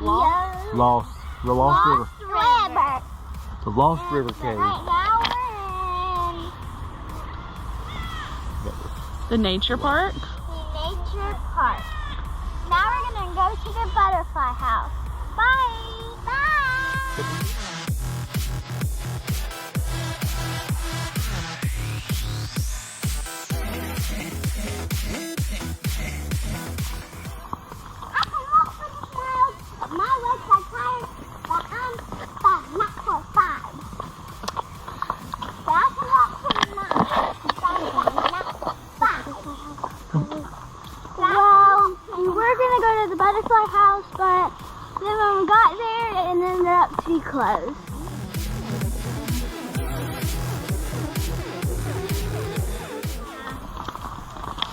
Lost? Lost. The Lost River. River. The Lost River Cave. Right now we're in The nature park? the nature park. Now we're gonna go to the butterfly house. Bye. Bye. I can walk for the miles, but my legs are tired, but I'm not for 5. But I can walk for the miles, but I'm not for 5. Well, we were gonna go to the butterfly house, but then when we got there, it ended up to be closed.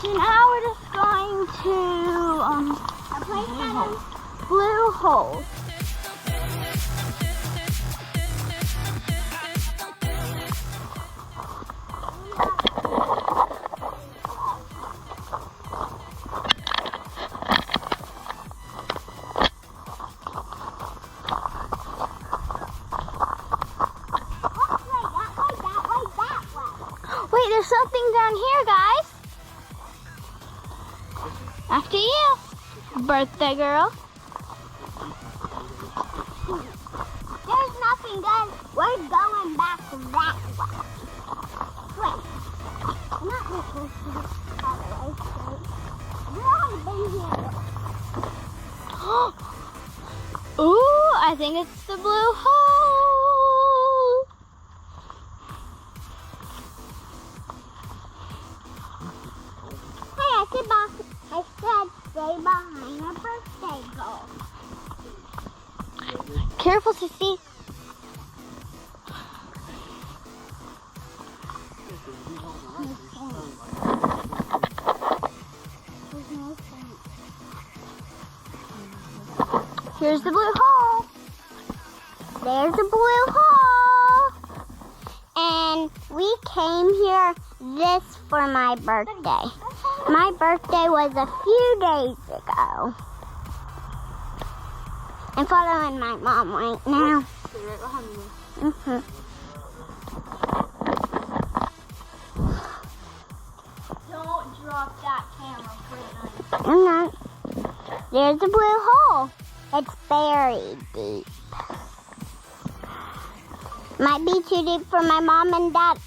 So now we're just going to a place that is Blue Hole. Wait, there's something down here, guys. After you, birthday girl. There's nothing, guys. We're going back that way. Wait, I'm not this way to the other way straight. We've already been here. Ooh, I think it's the blue hole. Hey, I said stay behind a birthday girl. Careful, Sissy. Here's the blue hole. There's the blue hole. And we came here this for my birthday. My birthday was a few days ago. I'm following my mom right now. Stay right behind me. Don't drop that camera, please. I'm not. There's a blue hole. It's very deep. Might be too deep for my mom and dad,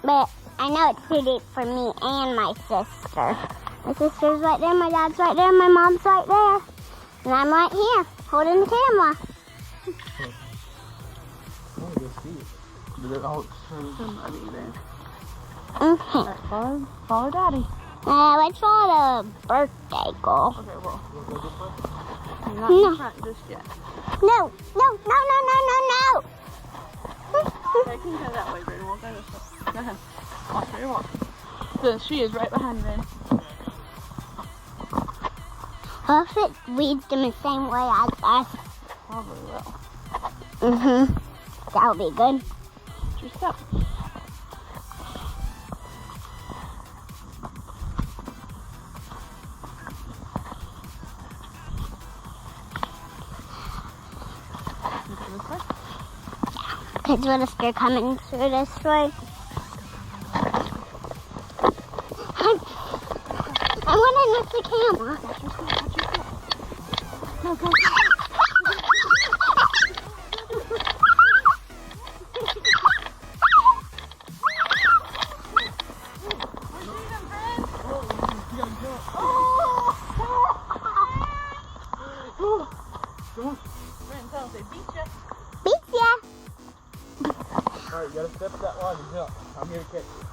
but I know it's too deep for me and my sister. My sister's right there, my dad's right there, my mom's right there. And I'm right here, holding the camera. Somebody there. Okay. Alright, follow Daddy. Let's follow the birthday girl. Okay, well. You're not No. in front just yet. No. Okay, you can go that way, Brayden. We'll go this way. Go ahead. Watch where you're walking. So she is right behind you, then. Well, if it leads them the same way as us, Probably will. that'll be good. Watch your step. Look at this way. Because what if they're coming through this way? I want to miss the camera. Watch your step. Watch your step. No, go. Brayden, tell us they beat you. Beat ya. Alright, you gotta step that line and jump. I'm here to catch you.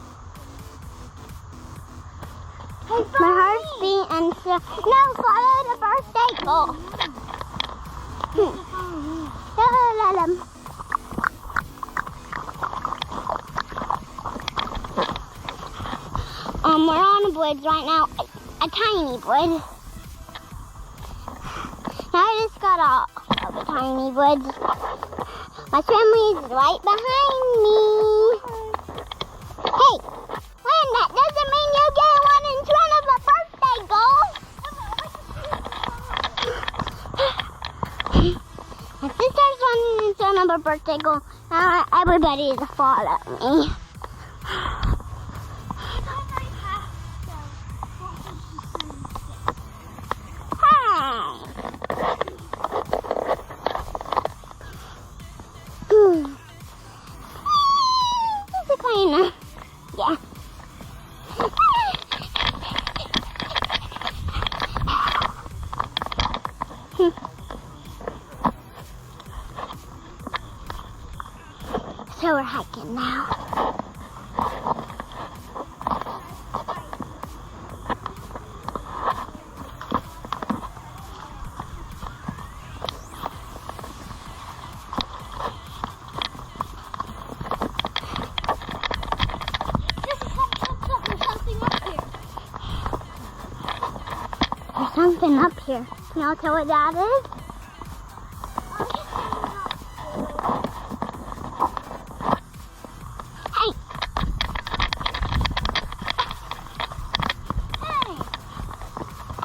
My heart's beating. No, follow the birthday girl. Let him. We're on a bridge right now, a tiny bridge. Now I just got off of a tiny bridge. My family's right behind me. Hey, Lynn, that doesn't mean you get one in front of a birthday girl. September birthday girl. Everybody is follow me. This is kinda, yeah. So we're hiking now. There's something up here. Can y'all tell what that is?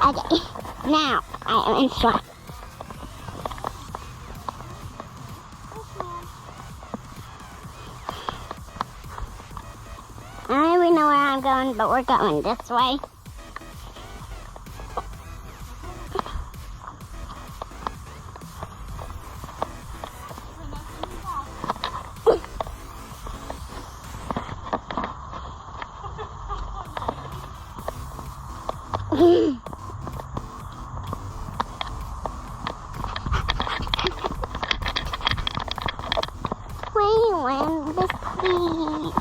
Okay, now I am in front. I don't even know where I'm going, but we're going this way. Wayland, this please.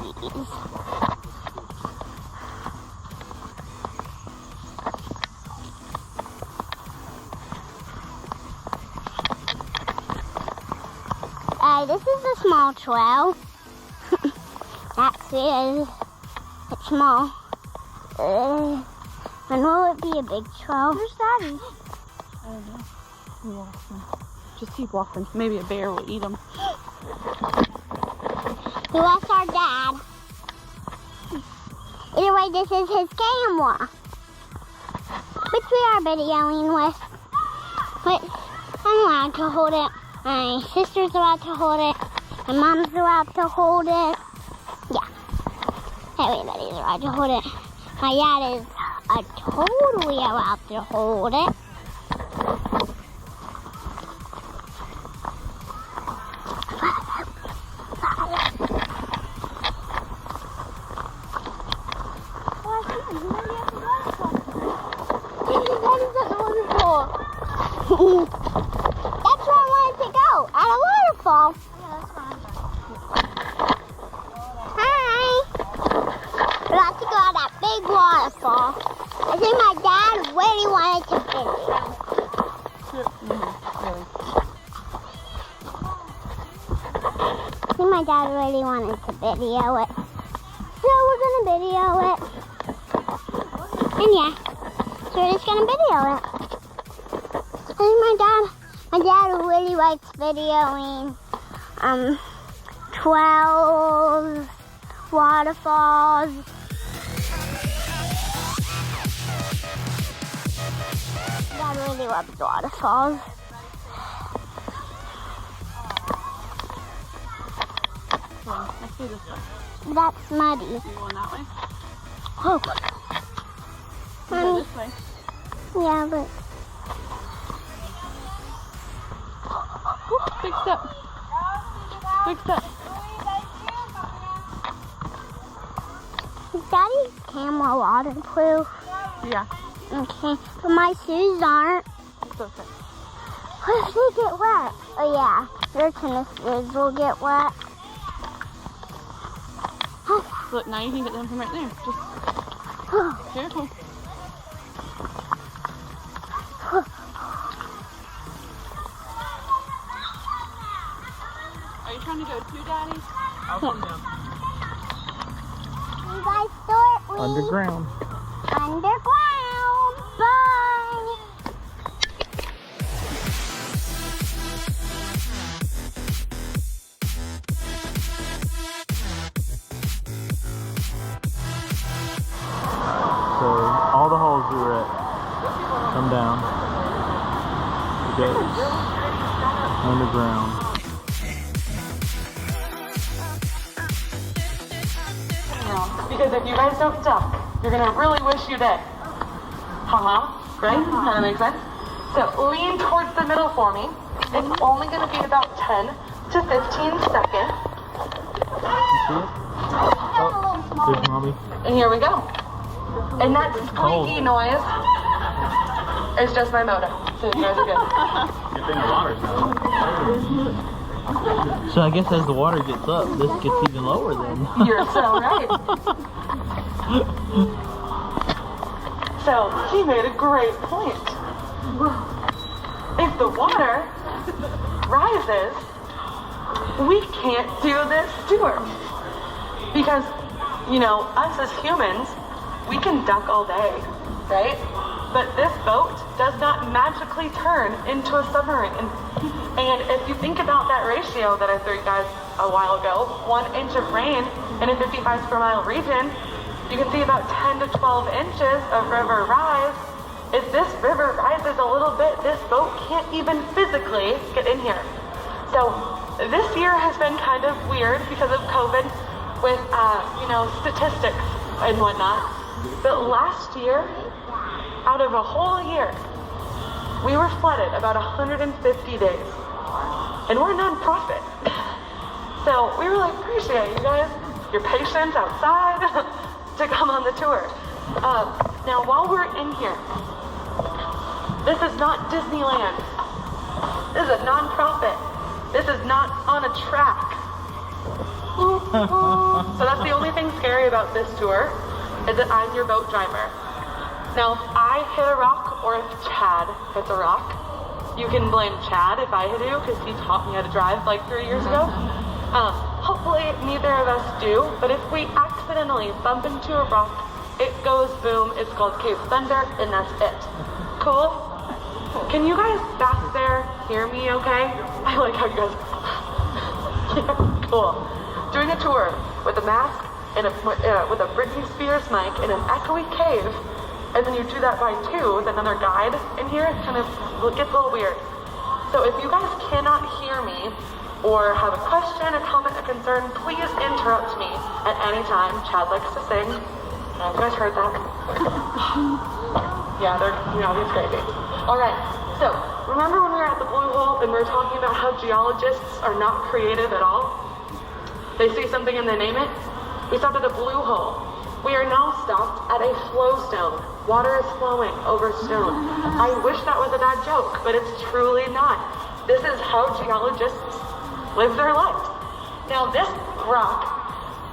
This is a small trail. That's it. It's small. When will it be a big trail? Where's Daddy? I don't know. We lost him. Just keep walking. Maybe a bear will eat him. We lost our dad. Either way, this is his camera, which we are videoing with. But I'm allowed to hold it. My sister's allowed to hold it. My mom's allowed to hold it. Yeah. Everybody's allowed to hold it. My dad is totally allowed to hold it. That's where I wanted to go, at a waterfall. Yeah, that's fine. Hi. We're about to go at that big waterfall. I think my dad really wanted to video. I think my dad really wanted to video it. So we're going to video it. And yeah, so we're just going to video it. I think my dad really likes videoing 12 waterfalls. Dad really loves waterfalls. Let's do this way. That's muddy. You going that way? Oh. Go this way. Yeah, but Big step. Big step. is Daddy's camera waterproof? Yeah, Okay, but my shoes aren't. it's okay. What if they get wet? Oh yeah, your tennis shoes will get wet. Look, now you can get them from right there. Just careful. Are you trying to go too, Daddy? I'll come down. You guys start with Underground. Underground. Bye. So all the holes we were at come down. The gates. Underground. Because if you guys don't duck, you're gonna really wish you did. Haha, right? Kind of makes sense. So lean towards the middle for me. It's only gonna be about 10 to 15 seconds. There's mommy. And here we go. And that squeaky noise is just my motor. So you guys are good. Good thing the water's down. So I guess as the water gets up, this gets even lower then. You're so right. So he made a great point. If the water rises, we can't do this tour. Because, you know, us as humans, we can duck all day, right? But this boat does not magically turn into a submarine. And if you think about that ratio that I threw you guys a while ago, 1 inch of rain in a 55 square mile region, you can see about 10 to 12 inches of river rise. If this river rises a little bit, this boat can't even physically get in here. So this year has been kind of weird because of COVID with, you know, statistics and whatnot. But last year, out of a whole year, we were flooded about 150 days. And we're a nonprofit. So we really appreciate you guys, your patience outside to come on the tour. Now, while we're in here, this is not Disneyland. This is a nonprofit. This is not on a track. So that's the only thing scary about this tour, is that I'm your boat driver. Now, if I hit a rock or if Chad hits a rock, you can blame Chad if I do, because he taught me how to drive like 3 years ago. Hopefully neither of us do, but if we accidentally bump into a rock, it goes boom, it's called Cave Thunder, and that's it. Cool? Can you guys back there hear me okay? I like how you guys... Cool. Doing a tour with a mask and with a Britney Spears mic in an echoey cave, and then you do that by 2 with another guide in here, it kind of gets a little weird. So if you guys cannot hear me, or have a question, a comment, a concern, please interrupt me at any time. Chad likes to sing. You guys heard that? Yeah, he's crazy. All right, so remember when we were at the Blue Hole and we were talking about how geologists are not creative at all? They see something and they name it? We stopped at a blue hole. We are now stopped at a flow stone. Water is flowing over stone. I wish that was a bad joke, but it's truly not. This is how geologists live their lives. Now this rock,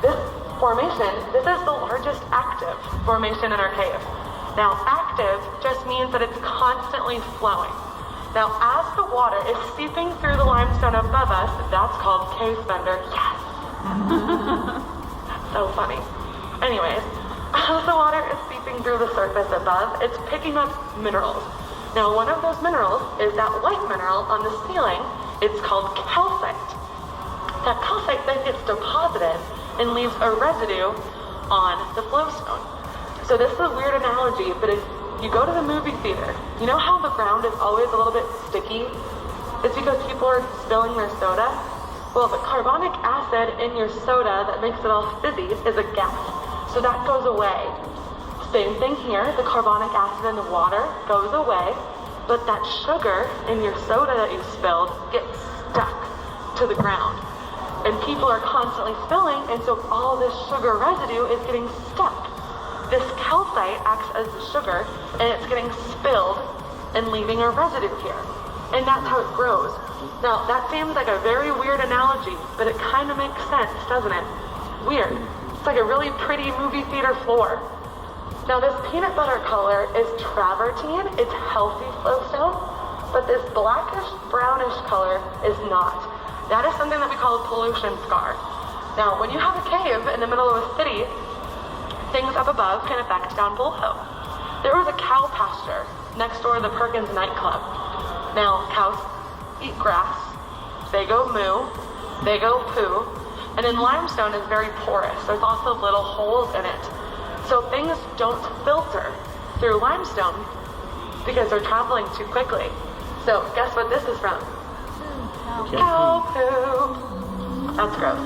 this formation, this is the largest active formation in our cave. Now active just means that it's constantly flowing. Now as the water is seeping through the limestone above us, that's called Cave Thunder. Yes! So funny. Anyways, as the water is seeping through the surface above, it's picking up minerals. Now one of those minerals is that white mineral on the ceiling. It's called calcite. That calcite then gets deposited and leaves a residue on the flowstone. So this is a weird analogy, but if you go to the movie theater, you know how the ground is always a little bit sticky? It's because people are spilling their soda. Well, the carbonic acid in your soda that makes it all fizzy is a gas. So that goes away. Same thing here, the carbonic acid in the water goes away, but that sugar in your soda that you spilled gets stuck to the ground. And people are constantly spilling, and so all this sugar residue is getting stuck. This calcite acts as the sugar, and it's getting spilled and leaving a residue here. And that's how it grows. Now, that seems like a very weird analogy, but it kind of makes sense, doesn't it? Weird. It's like a really pretty movie theater floor. Now, this peanut butter color is travertine. It's healthy flowstone, but this blackish, brownish color is not. That is something that we call a pollution scar. Now, when you have a cave in the middle of a city, things up above can affect down below. There was a cow pasture next door to the Perkins nightclub. Now, cows eat grass, they go moo, they go poo, and then limestone is very porous. There's also little holes in it. So things don't filter through limestone because they're traveling too quickly. So guess what this is from? Cow poo. That's gross.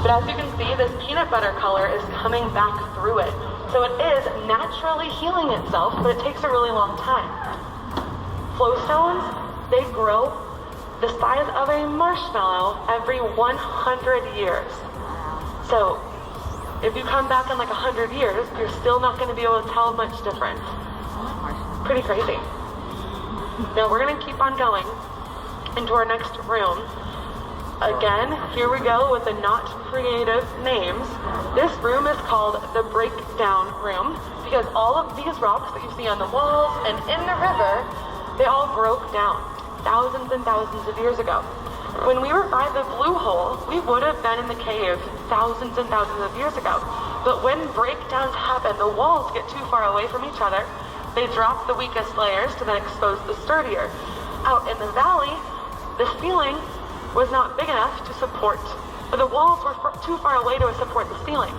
But as you can see, this peanut butter color is coming back through it. So it is naturally healing itself, but it takes a really long time. Flowstones, they grow the size of a marshmallow every 100 years. So if you come back in like 100 years, you're still not going to be able to tell much difference. Pretty crazy. Now we're going to keep on going into our next room. Again, here we go with the not creative names. This room is called the breakdown room because all of these rocks that you see on the walls and in the river, they all broke down thousands and thousands of years ago. When we were by the blue hole, we would have been in the cave thousands and thousands of years ago. But when breakdowns happen, the walls get too far away from each other. They drop the weakest layers to then expose the sturdier. Out in the valley, the ceiling was not big enough to support, but the walls were too far away to support the ceiling.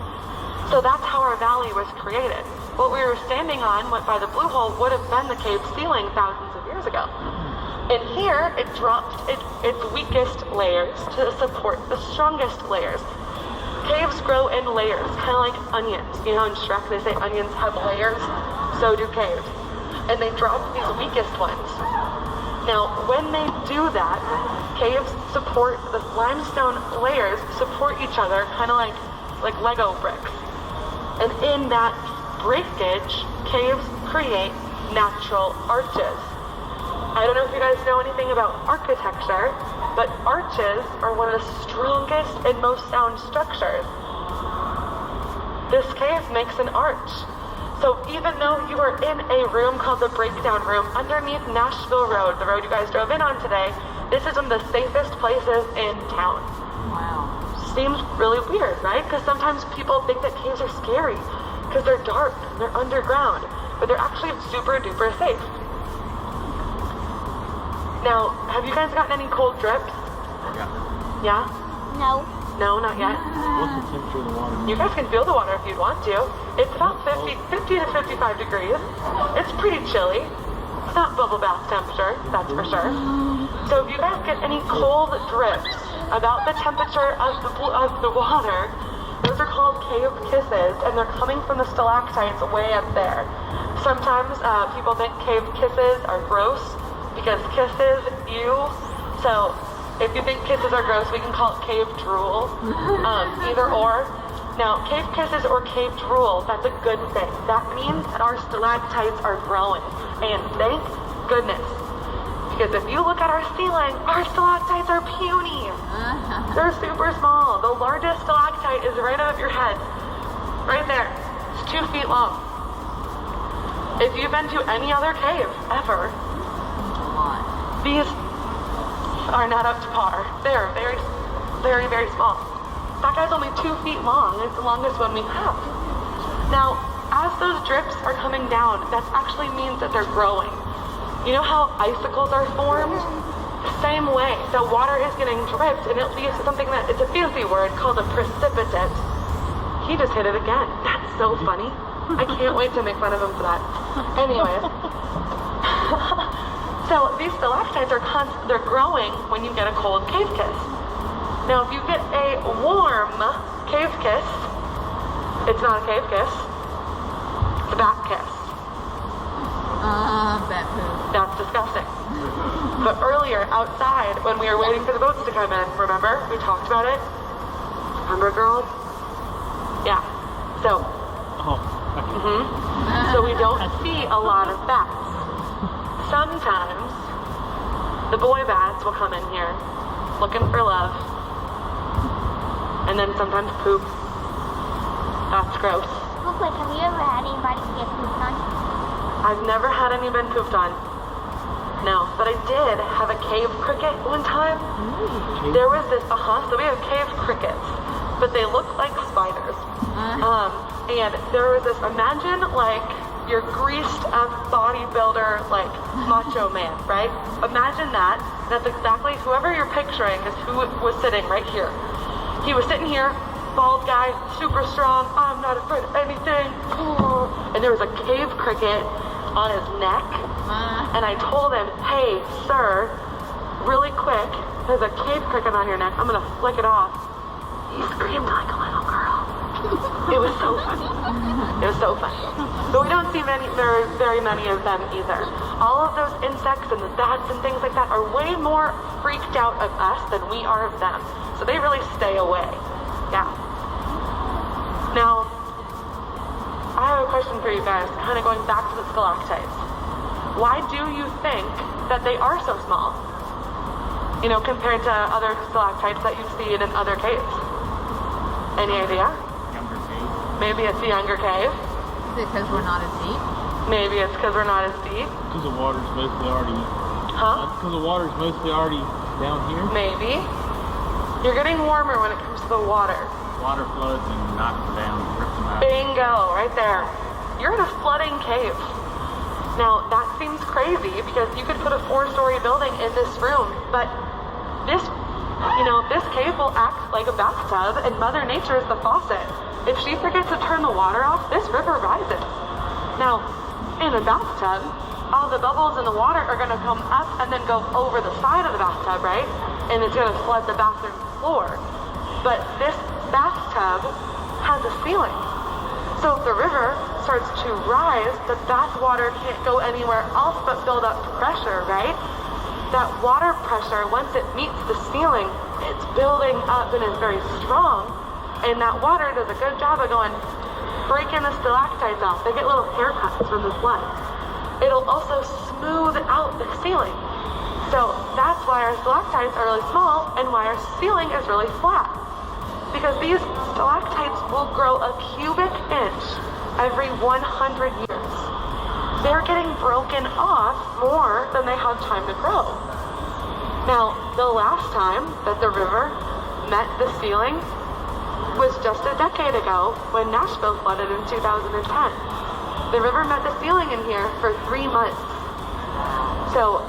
So that's how our valley was created. What we were standing on, what by the blue hole would have been the cave ceiling thousands of years ago. And here, it dropped its weakest layers to support the strongest layers. Caves grow in layers, kind of like onions. You know in Shrek they say onions have layers? So do caves. And they drop these weakest ones. Now, when they do that, caves support, the limestone layers support each other, kind of like Lego bricks. And in that breakage, caves create natural arches. I don't know if you guys know anything about architecture, but arches are one of the strongest and most sound structures. This cave makes an arch. So even though you are in a room called the breakdown room underneath Nashville Road, the road you guys drove in on today, this is one of the safest places in town. Wow. Seems really weird, right? Because sometimes people think that caves are scary because they're dark and they're underground, but they're actually super duper safe. Now, have you guys gotten any cold drips? Yeah? No. No, not yet. What's the temperature of the water? You guys can feel the water if you'd want to. It's about 50 to 55 degrees. It's pretty chilly. It's not bubble bath temperature, that's for sure. So if you guys get any cold drips about the temperature of the water, those are called cave kisses, and they're coming from the stalactites way up there. Sometimes people think cave kisses are gross because kisses, ew. So if you think kisses are gross, we can call it cave drool. Either or. Now, cave kisses or cave drool, that's a good thing. That means that our stalactites are growing. And thank goodness. Because if you look at our ceiling, our stalactites are puny. They're super small. The largest stalactite is right above your head. Right there. It's 2 feet long. If you've been to any other cave, ever, these are not up to par. They're very, very, very small. That guy's only 2 feet long. It's the longest one we have. Now, as those drips are coming down, that actually means that they're growing. You know how icicles are formed? Same way. The water is getting dripped, and it leads to something that, it's a fancy word called a precipitate. He just hit it again. That's so funny. I can't wait to make fun of him for that. Anyways. So these stalactites they're growing when you get a cold cave kiss. Now, if you get a warm cave kiss, it's not a cave kiss, it's a bat kiss. Bat poop. That's disgusting. But earlier, outside, when we were waiting for the boats to come in, remember? We talked about it? Remember, girls? Yeah. So, so we don't see a lot of bats. Sometimes, the boy bats will come in here, looking for love. And then sometimes poop. That's gross. Real quick, have you ever had anybody get pooped on? I've never had any been pooped on. No, but I did have a cave cricket one time. There was this, so we have cave crickets, but they look like spiders. And there was this, imagine like your greased up bodybuilder, like macho man, right? Imagine that. That's exactly, whoever you're picturing is who was sitting right here. He was sitting here, bald guy, super strong, I'm not afraid of anything. And there was a cave cricket on his neck. And I told him, hey, sir, really quick, there's a cave cricket on your neck. I'm going to flick it off. He screamed like a little girl. It was so funny. It was so funny. But we don't see very many of them either. All of those insects and the bats and things like that are way more freaked out of us than we are of them. So they really stay away. Yeah. Now, I have a question for you guys, kind of going back to the stalactites. Why do you think that they are so small? You know, compared to other stalactites that you've seen in other caves. Any idea? Younger cave. Maybe it's a younger cave. Is it because we're not as deep? Maybe it's because we're not as deep. Because the water's mostly already. Huh? Because the water's mostly already down here. Maybe. You're getting warmer when it comes to the water. Water floods and knocks them down, rips them out. Bingo, right there. You're in a flooding cave. Now, that seems crazy because you could put a 4-story building in this room, but this cave will act like a bathtub and Mother Nature is the faucet. If she forgets to turn the water off, this river rises. Now, in a bathtub, all the bubbles in the water are going to come up and then go over the side of the bathtub, right? And it's going to flood the bathroom floor. But this bathtub has a ceiling. So if the river starts to rise, the bath water can't go anywhere else but build up pressure, right? That water pressure, once it meets the ceiling, it's building up and is very strong. And that water does a good job of breaking the stalactites off. They get little haircuts from the flood. It'll also smooth out the ceiling. So that's why our stalactites are really small and why our ceiling is really flat. Because these stalactites will grow a cubic inch every 100 years. They're getting broken off more than they have time to grow. Now, the last time that the river met the ceiling was just a decade ago when Nashville flooded in 2010. The river met the ceiling in here for 3 months. So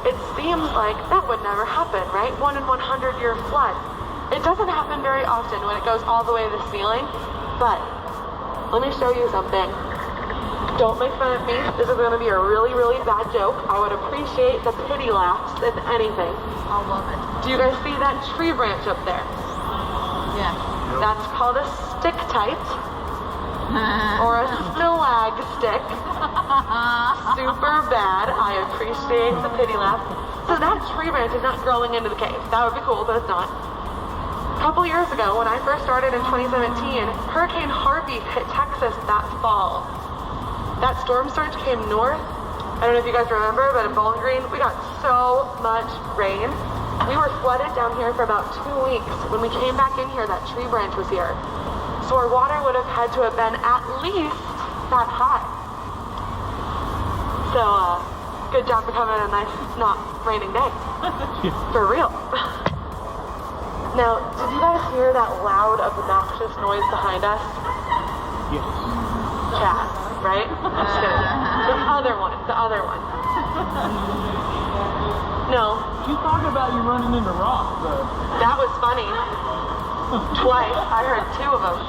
it seems like that would never happen, right? 1 in 100 year flood. It doesn't happen very often when it goes all the way to the ceiling, but let me show you something. Don't make fun of me. This is going to be a really, really bad joke. I would appreciate the pity laughs, if anything. I love it. Do you guys see that tree branch up there? Yeah. That's called a sticktite or a stalagstick. Super bad. I appreciate the pity laugh. So that tree branch is not growing into the cave. That would be cool, but it's not. A couple years ago, when I first started in 2017, Hurricane Harvey hit Texas that fall. That storm surge came north. I don't know if you guys remember, but in Bowling Green, we got so much rain. We were flooded down here for about 2 weeks. When we came back in here, that tree branch was here. So our water would have had to have been at least that high. So, good job for coming on a nice, not raining day. For real. Now, did you guys hear that loud, obnoxious noise behind us? Yes. Cats, right? Just kidding. The other one. No, She's talking about you running into rocks, though. that was funny. Twice. I heard 2 of them.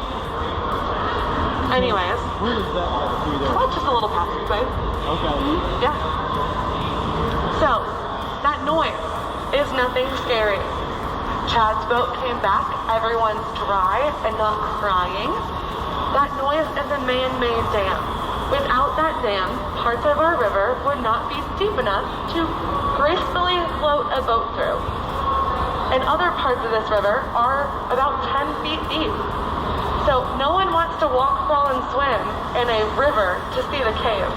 Anyways, Where does that go through there? that's just a little passageway. Okay. Yeah. So, that noise is nothing scary. Chad's boat came back, everyone's dry and not crying. That noise is a man-made dam. Without that dam, parts of our river would not be deep enough to gracefully float a boat through. And other parts of this river are about 10 feet deep. So no one wants to walk, crawl, and swim in a river to see the cave.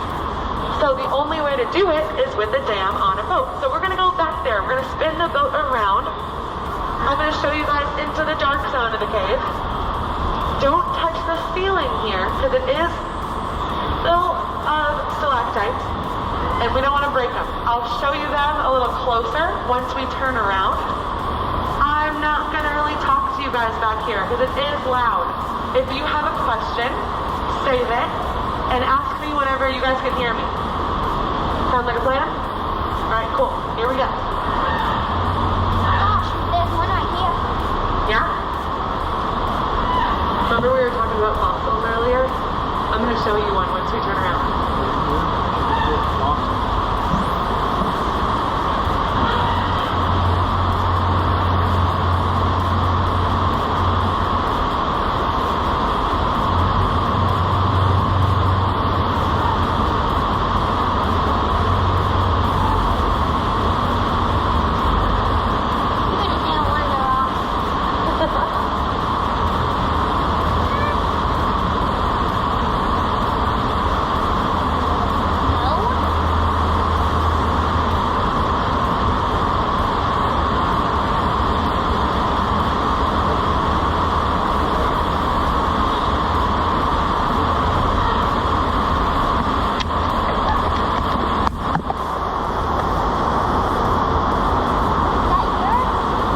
So the only way to do it is with a dam on a boat. So we're gonna go back there. We're gonna spin the boat around. I'm going to show you guys into the dark zone of the cave. Don't touch the ceiling here because it is full of stalactites and we don't want to break them. I'll show you them a little closer once we turn around. I'm not going to really talk to you guys back here because it is loud. If you have a question, save it and ask me whenever you guys can hear me. Sounds like a plan? Alright, cool. Here we go. There's one right here. Yeah? Remember we were talking about fossils earlier? I'm going to show you one once we turn around.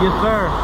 Yes, sir.